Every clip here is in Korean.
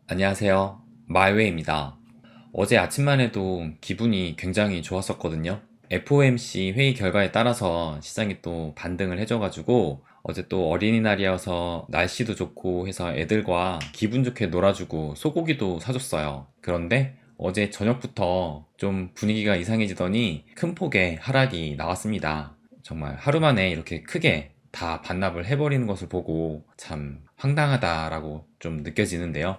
안녕하세요. 마이웨이입니다. 어제 아침만 해도 기분이 굉장히 좋았었거든요. FOMC 회의 결과에 따라서 시장이 또 반등을 해줘가지고 어제 또 어린이날이어서 날씨도 좋고 해서 애들과 기분 좋게 놀아주고 소고기도 사줬어요. 그런데 어제 저녁부터 좀 분위기가 이상해지더니 큰 폭의 하락이 나왔습니다. 정말 하루 만에 이렇게 크게 다 반납을 해버리는 것을 보고 참 황당하다라고 좀 느껴지는데요.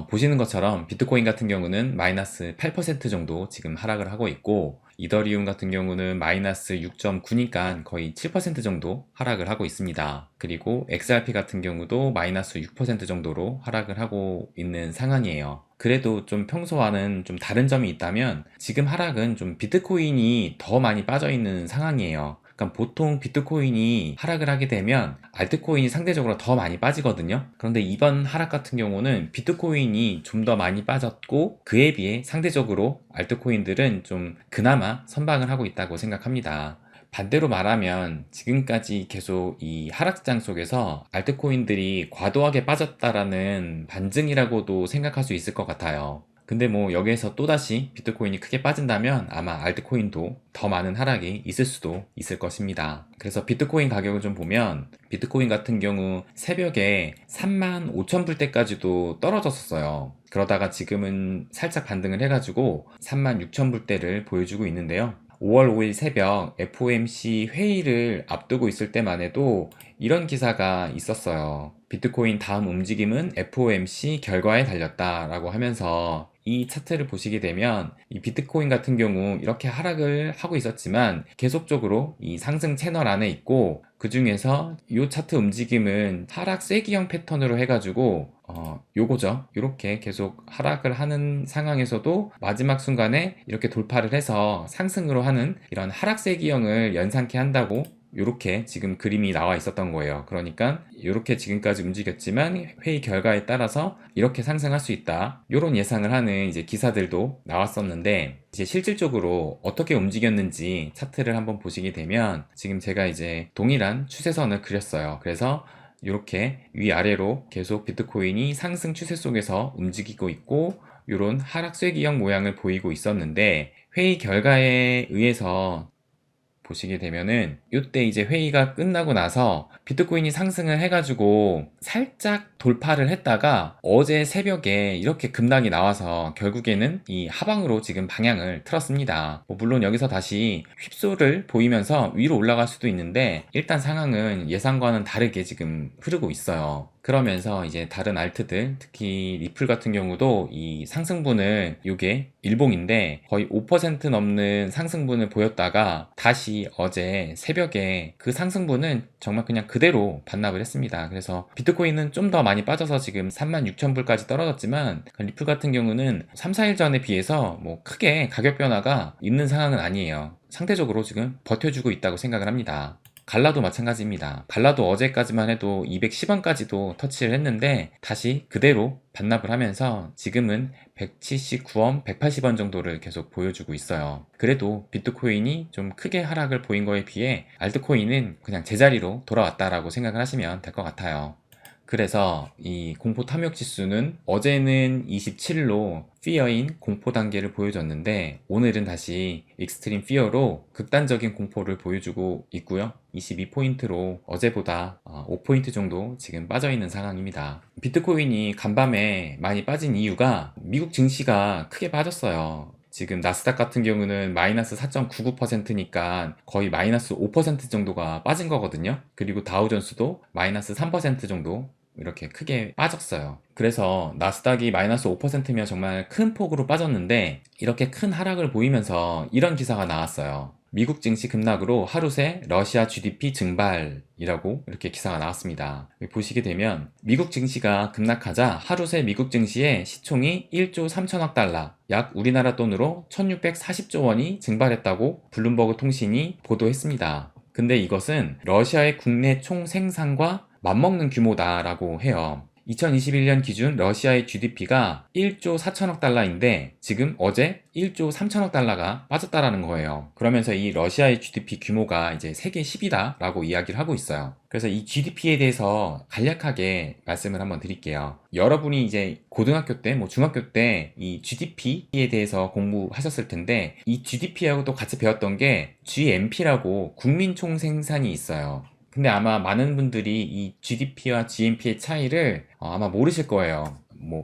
보시는 것처럼 비트코인 같은 경우는 마이너스 8% 정도 지금 하락을 하고 있고, 이더리움 같은 경우는 마이너스 6.9니까 거의 7% 정도 하락을 하고 있습니다. 그리고 XRP 같은 경우도 마이너스 6% 정도로 하락을 하고 있는 상황이에요. 그래도 좀 평소와는 좀 다른 점이 있다면 지금 하락은 좀 비트코인이 더 많이 빠져 있는 상황이에요. 그러니까 보통 비트코인이 하락을 하게 되면 알트코인이 상대적으로 더 많이 빠지거든요. 그런데 이번 하락 같은 경우는 비트코인이 좀 더 많이 빠졌고, 그에 비해 상대적으로 알트코인들은 좀 그나마 선방을 하고 있다고 생각합니다. 반대로 말하면 지금까지 계속 이 하락장 속에서 알트코인들이 과도하게 빠졌다라는 반증이라고도 생각할 수 있을 것 같아요. 근데 뭐 여기에서 또다시 비트코인이 크게 빠진다면 아마 알트코인도 더 많은 하락이 있을 수도 있을 것입니다. 그래서 비트코인 가격을 좀 보면 비트코인 같은 경우 새벽에 3만 5천 불대까지도 떨어졌었어요. 그러다가 지금은 살짝 반등을 해가지고 3만 6천 불대를 보여주고 있는데요. 5월 5일 새벽 FOMC 회의를 앞두고 있을 때만 해도 이런 기사가 있었어요. 비트코인 다음 움직임은 FOMC 결과에 달렸다라고 하면서, 이 차트를 보시게 되면 이 비트코인 같은 경우 이렇게 하락을 하고 있었지만 계속적으로 이 상승 채널 안에 있고, 그 중에서 이 차트 움직임은 하락 쐐기형 패턴으로 해가지고 요거죠. 이렇게 계속 하락을 하는 상황에서도 마지막 순간에 이렇게 돌파를 해서 상승으로 하는 이런 하락 쐐기형을 연상케 한다고 이렇게 지금 그림이 나와 있었던 거예요. 그러니까 이렇게 지금까지 움직였지만 회의 결과에 따라서 이렇게 상승할 수 있다, 이런 예상을 하는 이제 기사들도 나왔었는데, 이제 실질적으로 어떻게 움직였는지 차트를 한번 보시게 되면 지금 제가 이제 동일한 추세선을 그렸어요. 그래서 이렇게 위아래로 계속 비트코인이 상승 추세 속에서 움직이고 있고, 이런 하락 쐐기형 모양을 보이고 있었는데, 회의 결과에 의해서 보시게 되면은 이때 이제 회의가 끝나고 나서 비트코인이 상승을 해가지고 살짝 돌파를 했다가 어제 새벽에 이렇게 급락이 나와서 결국에는 이 하방으로 지금 방향을 틀었습니다. 물론 여기서 다시 휩소를 보이면서 위로 올라갈 수도 있는데, 일단 상황은 예상과는 다르게 지금 흐르고 있어요. 그러면서 이제 다른 알트들, 특히 리플 같은 경우도 이 상승분을, 이게 일봉인데 거의 5% 넘는 상승분을 보였다가 다시 어제 새벽에 그 상승분은 정말 그냥 그대로 반납을 했습니다. 그래서 비트코인은 좀 더 많이 빠져서 지금 36,000불까지 떨어졌지만, 리플 같은 경우는 3, 4일 전에 비해서 뭐 크게 가격 변화가 있는 상황은 아니에요. 상대적으로 지금 버텨주고 있다고 생각을 합니다. 갈라도 마찬가지입니다. 갈라도 어제까지만 해도 210원까지도 터치를 했는데 다시 그대로 반납을 하면서 지금은 179원, 180원 정도를 계속 보여주고 있어요. 그래도 비트코인이 좀 크게 하락을 보인 거에 비해 알트코인은 그냥 제자리로 돌아왔다라고 생각을 하시면 될 것 같아요. 그래서 이 공포 탐욕 지수는 어제는 27로 피어인 공포 단계를 보여줬는데, 오늘은 다시 익스트림 피어로 극단적인 공포를 보여주고 있고요. 22포인트로 어제보다 5포인트 정도 지금 빠져 있는 상황입니다. 비트코인이 간밤에 많이 빠진 이유가 미국 증시가 크게 빠졌어요. 지금 나스닥 같은 경우는 마이너스 4.99%니까 거의 마이너스 5% 정도가 빠진 거거든요. 그리고 다우존스도 마이너스 3% 정도 이렇게 크게 빠졌어요. 그래서 나스닥이 마이너스 5%면 정말 큰 폭으로 빠졌는데, 이렇게 큰 하락을 보이면서 이런 기사가 나왔어요. 미국 증시 급락으로 하루 새 러시아 GDP 증발이라고 이렇게 기사가 나왔습니다. 여기 보시게 되면 미국 증시가 급락하자 하루 새 미국 증시의 시총이 1조 3천억 달러, 약 우리나라 돈으로 1640조 원이 증발했다고 블룸버그 통신이 보도했습니다. 근데 이것은 러시아의 국내 총 생산과 맞먹는 규모다라고 해요. 2021년 기준 러시아의 GDP가 1조 4천억 달러인데 지금 어제 1조 3천억 달러가 빠졌다라는 거예요. 그러면서 이 러시아의 GDP 규모가 이제 세계 10위다 라고 이야기를 하고 있어요. 그래서 이 GDP에 대해서 간략하게 말씀을 한번 드릴게요. 여러분이 이제 고등학교 때, 중학교 때 이 GDP에 대해서 공부하셨을 텐데 이 GDP하고도 같이 배웠던 게 GNP라고 국민총생산이 있어요. 근데 아마 많은 분들이 이 GDP와 GNP의 차이를 아마 모르실 거예요.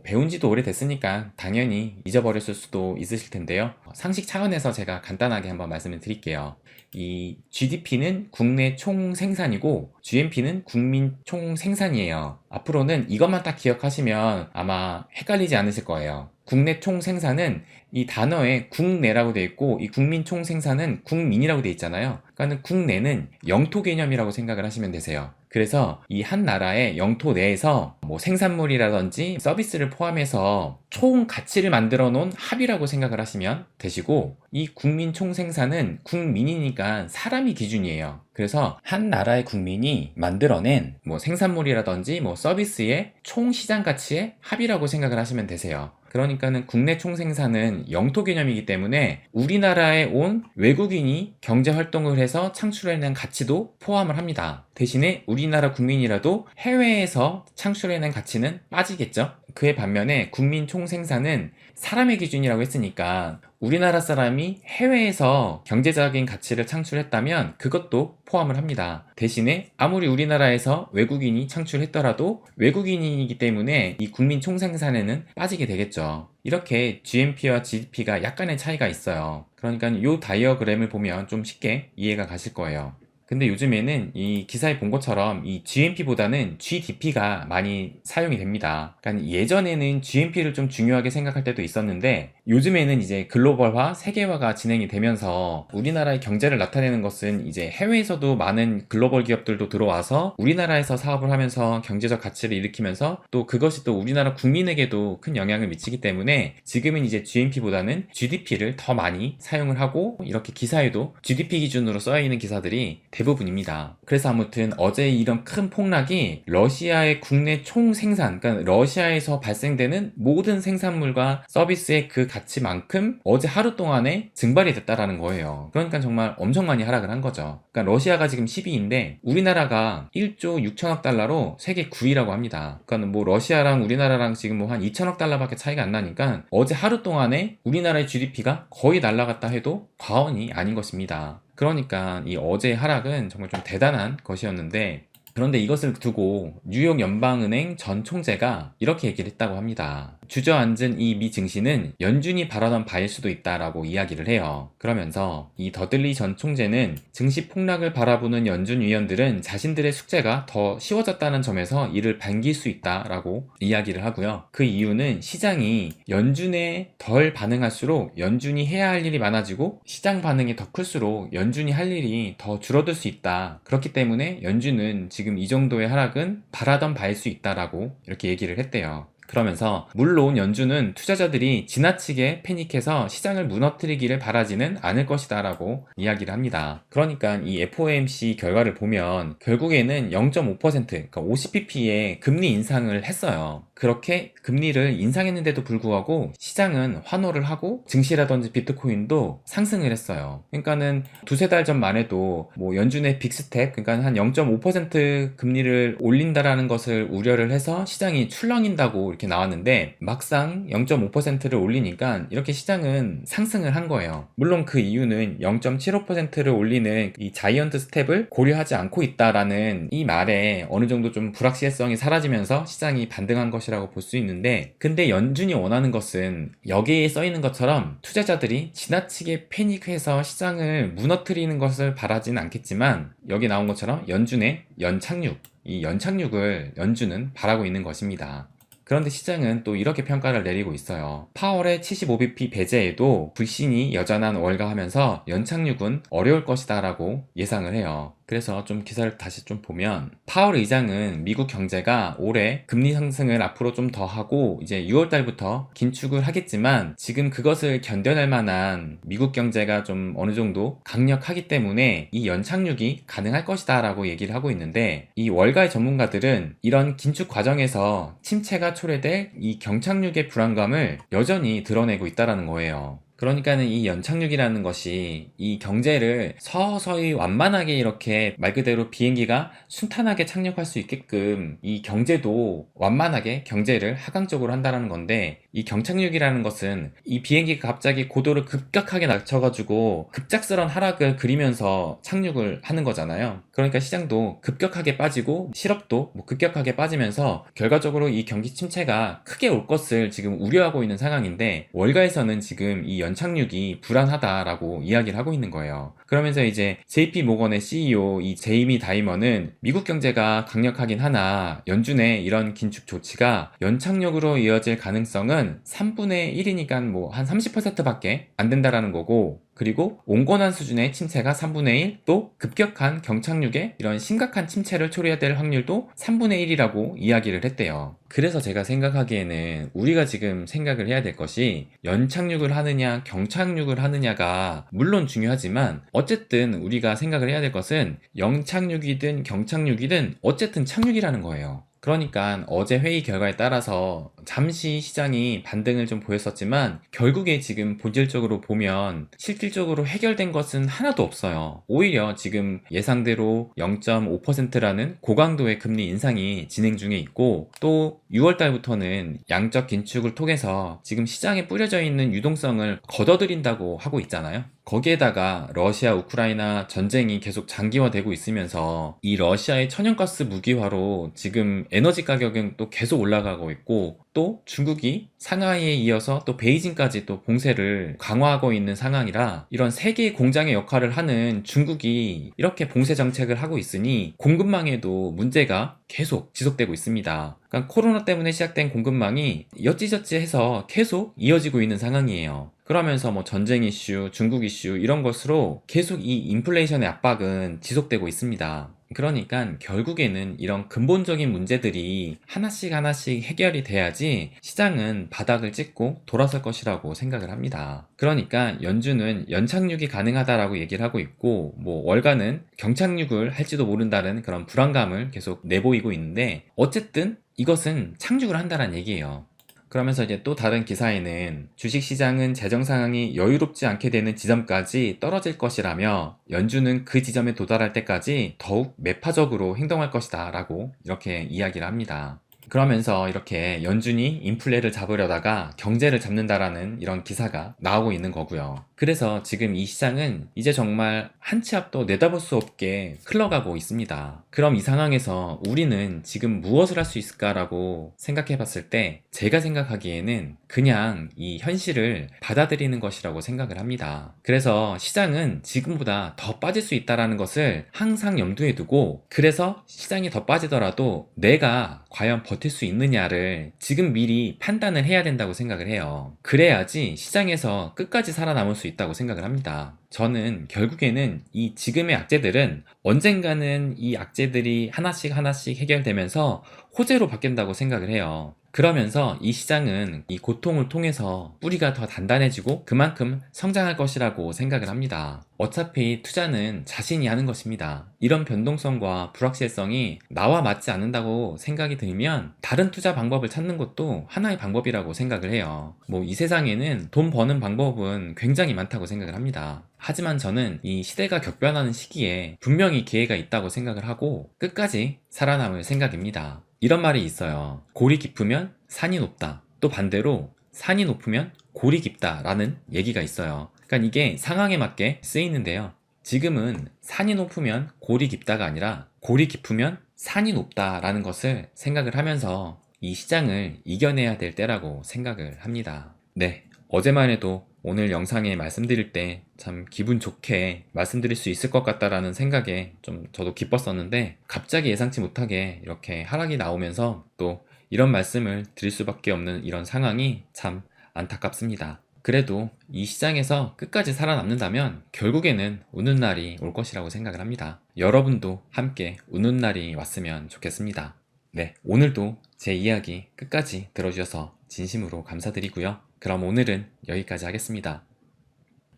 배운 지도 오래됐으니까 당연히 잊어버렸을 수도 있으실 텐데요. 상식 차원에서 제가 간단하게 한번 말씀을 드릴게요. 이 GDP는 국내 총생산이고 GNP는 국민 총생산이에요. 앞으로는 이것만 딱 기억하시면 아마 헷갈리지 않으실 거예요. 국내 총생산은 이 단어에 국내라고 되어 있고 이 국민 총생산은 국민이라고 되어 있잖아요. 그러니까 국내는 영토 개념이라고 생각을 하시면 되세요. 그래서 이 한 나라의 영토 내에서 생산물이라든지 서비스를 포함해서 총 가치를 만들어 놓은 합이라고 생각을 하시면 되시고 이 국민 총생산은 국민이니까 사람이 기준이에요. 그래서 한 나라의 국민이 만들어낸 생산물이라든지 서비스의 총 시장 가치의 합이라고 생각을 하시면 되세요. 그러니까는 국내 총생산은 영토 개념이기 때문에 우리나라에 온 외국인이 경제 활동을 해서 창출해낸 가치도 포함을 합니다. 대신에 우리나라 국민이라도 해외에서 창출해낸 가치는 빠지겠죠. 그에 반면에 국민 총생산은 사람의 기준이라고 했으니까 우리나라 사람이 해외에서 경제적인 가치를 창출했다면 그것도 포함을 합니다. 대신에 아무리 우리나라에서 외국인이 창출했더라도 외국인이기 때문에 이 국민 총생산에는 빠지게 되겠죠. 이렇게 GNP와 GDP가 약간의 차이가 있어요. 그러니까 이 다이어그램을 보면 좀 쉽게 이해가 가실 거예요. 근데 요즘에는 이 기사에 본 것처럼 이 GNP보다는 GDP가 많이 사용이 됩니다. 그러니까 예전에는 GNP를 좀 중요하게 생각할 때도 있었는데 요즘에는 이제 글로벌화, 세계화가 진행이 되면서 우리나라의 경제를 나타내는 것은 이제 해외에서도 많은 글로벌 기업들도 들어와서 우리나라에서 사업을 하면서 경제적 가치를 일으키면서 또 그것이 또 우리나라 국민에게도 큰 영향을 미치기 때문에 지금은 이제 GNP보다는 GDP를 더 많이 사용을 하고 이렇게 기사에도 GDP 기준으로 써야 있는 기사들이 대부분입니다. 그래서 아무튼 어제 이런 큰 폭락이 러시아의 국내 총생산, 그러니까 러시아에서 발생되는 모든 생산물과 서비스의 그 가치만큼 어제 하루 동안에 증발이 됐다라는 거예요. 그러니까 정말 엄청 많이 하락을 한 거죠. 그러니까 러시아가 지금 10위인데 우리나라가 1조 6천억 달러로 세계 9위라고 합니다. 그러니까 러시아랑 우리나라랑 지금 한 2천억 달러밖에 차이가 안 나니까 어제 하루 동안에 우리나라의 GDP가 거의 날아갔다 해도 과언이 아닌 것입니다. 그러니까 이 어제의 하락은 정말 좀 대단한 것이었는데 그런데 이것을 두고 뉴욕 연방은행 전 총재가 이렇게 얘기를 했다고 합니다. 주저앉은 이 미 증시는 연준이 바라던 바일 수도 있다라고 이야기를 해요. 그러면서 이 더들리 전 총재는 증시 폭락을 바라보는 연준 위원들은 자신들의 숙제가 더 쉬워졌다는 점에서 이를 반길 수 있다라고 이야기를 하고요. 그 이유는 시장이 연준에 덜 반응할수록 연준이 해야 할 일이 많아지고 시장 반응이 더 클수록 연준이 할 일이 더 줄어들 수 있다. 그렇기 때문에 연준은 지금 이 정도의 하락은 바라던 바일 수 있다라고 이렇게 얘기를 했대요. 그러면서 물론 연준은 투자자들이 지나치게 패닉해서 시장을 무너뜨리기를 바라지는 않을 것이다 라고 이야기를 합니다. 그러니까 이 FOMC 결과를 보면 결국에는 0.5% 그러니까 50pp의 금리 인상을 했어요. 그렇게 금리를 인상했는데도 불구하고 시장은 환호를 하고 증시라든지 비트코인도 상승을 했어요. 그러니까는 두세 달 전만 해도 연준의 빅스텝 그러니까 한 0.5% 금리를 올린다라는 것을 우려를 해서 시장이 출렁인다고 이렇게 나왔는데 막상 0.5%를 올리니까 이렇게 시장은 상승을 한 거예요. 물론 그 이유는 0.75%를 올리는 이 자이언트 스텝을 고려하지 않고 있다라는 이 말에 어느 정도 좀 불확실성이 사라지면서 시장이 반등한 것이라고 볼 수 있는데 근데 연준이 원하는 것은 여기에 써 있는 것처럼 투자자들이 지나치게 패닉해서 시장을 무너뜨리는 것을 바라진 않겠지만 여기 나온 것처럼 연준의 연착륙 이 연착륙을 연준은 바라고 있는 것입니다. 그런데 시장은 또 이렇게 평가를 내리고 있어요. 파월의 75bp 배제에도 불신이 여전한 월가하면서 연착륙은 어려울 것이다 라고 예상을 해요. 그래서 좀 기사를 다시 좀 보면 파월 의장은 미국 경제가 올해 금리 상승을 앞으로 좀 더 하고 이제 6월 달부터 긴축을 하겠지만 지금 그것을 견뎌낼 만한 미국 경제가 좀 어느 정도 강력하기 때문에 이 연착륙이 가능할 것이다 라고 얘기를 하고 있는데, 이 월가의 전문가들은 이런 긴축 과정에서 침체가 초래될 이 경착륙의 불안감을 여전히 드러내고 있다는 거예요. 그러니까는 이 연착륙이라는 것이 이 경제를 서서히 완만하게 이렇게 말 그대로 비행기가 순탄하게 착륙할 수 있게끔 이 경제도 완만하게 경제를 하강적으로 한다는 건데, 이 경착륙이라는 것은 이 비행기가 갑자기 고도를 급격하게 낮춰가지고 급작스런 하락을 그리면서 착륙을 하는 거잖아요. 그러니까 시장도 급격하게 빠지고 실업도 급격하게 빠지면서 결과적으로 이 경기 침체가 크게 올 것을 지금 우려하고 있는 상황인데, 월가에서는 지금 이 연착륙이 불안하다라고 이야기를 하고 있는 거예요. 그러면서 이제 JP 모건의 CEO 이 제이미 다이머는 미국 경제가 강력하긴 하나 연준의 이런 긴축 조치가 연착륙으로 이어질 가능성은 3분의 1이니까 뭐 한 30%밖에 안 된다라는 거고, 그리고 온건한 수준의 침체가 3분의 1, 또 급격한 경착륙의 이런 심각한 침체를 초래해야 될 확률도 3분의 1이라고 이야기를 했대요. 그래서 제가 생각하기에는 우리가 지금 생각을 해야 될 것이 연착륙을 하느냐 경착륙을 하느냐가 물론 중요하지만, 어쨌든 우리가 생각을 해야 될 것은 영착륙이든 경착륙이든 어쨌든 착륙이라는 거예요. 그러니까 어제 회의 결과에 따라서 잠시 시장이 반등을 좀 보였었지만 결국에 지금 본질적으로 보면 실질적으로 해결된 것은 하나도 없어요. 오히려 지금 예상대로 0.5%라는 고강도의 금리 인상이 진행 중에 있고, 또 6월 달부터는 양적 긴축을 통해서 지금 시장에 뿌려져 있는 유동성을 걷어들인다고 하고 있잖아요. 거기에다가 러시아 우크라이나 전쟁이 계속 장기화되고 있으면서 이 러시아의 천연가스 무기화로 지금 에너지 가격은 또 계속 올라가고 있고, 또 중국이 상하이에 이어서 또 베이징까지 또 봉쇄를 강화하고 있는 상황이라, 이런 세계의 공장의 역할을 하는 중국이 이렇게 봉쇄 정책을 하고 있으니 공급망에도 문제가 계속 지속되고 있습니다. 그러니까 코로나 때문에 시작된 공급망이 여찌저찌 해서 계속 이어지고 있는 상황이에요. 그러면서 뭐 전쟁 이슈, 중국 이슈 이런 것으로 계속 이 인플레이션의 압박은 지속되고 있습니다. 그러니까 결국에는 이런 근본적인 문제들이 하나씩 하나씩 해결이 돼야지 시장은 바닥을 찍고 돌아설 것이라고 생각을 합니다. 그러니까 연준은 연착륙이 가능하다라고 얘기를 하고 있고, 뭐 월가는 경착륙을 할지도 모른다는 그런 불안감을 계속 내보이고 있는데, 어쨌든 이것은 착륙을 한다는 얘기예요. 그러면서 이제 또 다른 기사에는 주식시장은 재정 상황이 여유롭지 않게 되는 지점까지 떨어질 것이라며 연준은 그 지점에 도달할 때까지 더욱 매파적으로 행동할 것이다 라고 이렇게 이야기를 합니다. 그러면서 이렇게 연준이 인플레를 잡으려다가 경제를 잡는다라는 이런 기사가 나오고 있는 거고요. 그래서 지금 이 시장은 이제 정말 한 치 앞도 내다볼 수 없게 흘러가고 있습니다. 그럼 이 상황에서 우리는 지금 무엇을 할 수 있을까라고 생각해 봤을 때, 제가 생각하기에는 그냥 이 현실을 받아들이는 것이라고 생각을 합니다. 그래서 시장은 지금보다 더 빠질 수 있다는 것을 항상 염두에 두고, 그래서 시장이 더 빠지더라도 내가 과연 버틸 수 있느냐를 지금 미리 판단을 해야 된다고 생각을 해요. 그래야지 시장에서 끝까지 살아남을 수 있다고 생각을 합니다. 저는 결국에는 이 지금의 악재들은 언젠가는 이 악재들이 하나씩 하나씩 해결되면서 호재로 바뀐다고 생각을 해요. 그러면서 이 시장은 이 고통을 통해서 뿌리가 더 단단해지고 그만큼 성장할 것이라고 생각을 합니다. 어차피 투자는 자신이 하는 것입니다. 이런 변동성과 불확실성이 나와 맞지 않는다고 생각이 들면 다른 투자 방법을 찾는 것도 하나의 방법이라고 생각을 해요. 뭐 이 세상에는 돈 버는 방법은 굉장히 많다고 생각을 합니다. 하지만 저는 이 시대가 격변하는 시기에 분명히 기회가 있다고 생각을 하고 끝까지 살아남을 생각입니다. 이런 말이 있어요. 골이 깊으면 산이 높다. 또 반대로 산이 높으면 골이 깊다 라는 얘기가 있어요. 그러니까 이게 상황에 맞게 쓰이는데요. 지금은 산이 높으면 골이 깊다가 아니라 골이 깊으면 산이 높다라는 것을 생각을 하면서 이 시장을 이겨내야 될 때라고 생각을 합니다. 네, 어제만 해도 오늘 영상에 말씀드릴 때 참 기분 좋게 말씀드릴 수 있을 것 같다라는 생각에 좀 저도 기뻤었는데, 갑자기 예상치 못하게 이렇게 하락이 나오면서 또 이런 말씀을 드릴 수밖에 없는 이런 상황이 참 안타깝습니다. 그래도 이 시장에서 끝까지 살아남는다면 결국에는 웃는 날이 올 것이라고 생각을 합니다. 여러분도 함께 웃는 날이 왔으면 좋겠습니다. 네, 오늘도 제 이야기 끝까지 들어주셔서 진심으로 감사드리고요. 그럼 오늘은 여기까지 하겠습니다.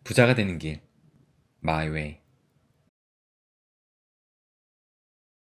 부자가 되는 길, My Way.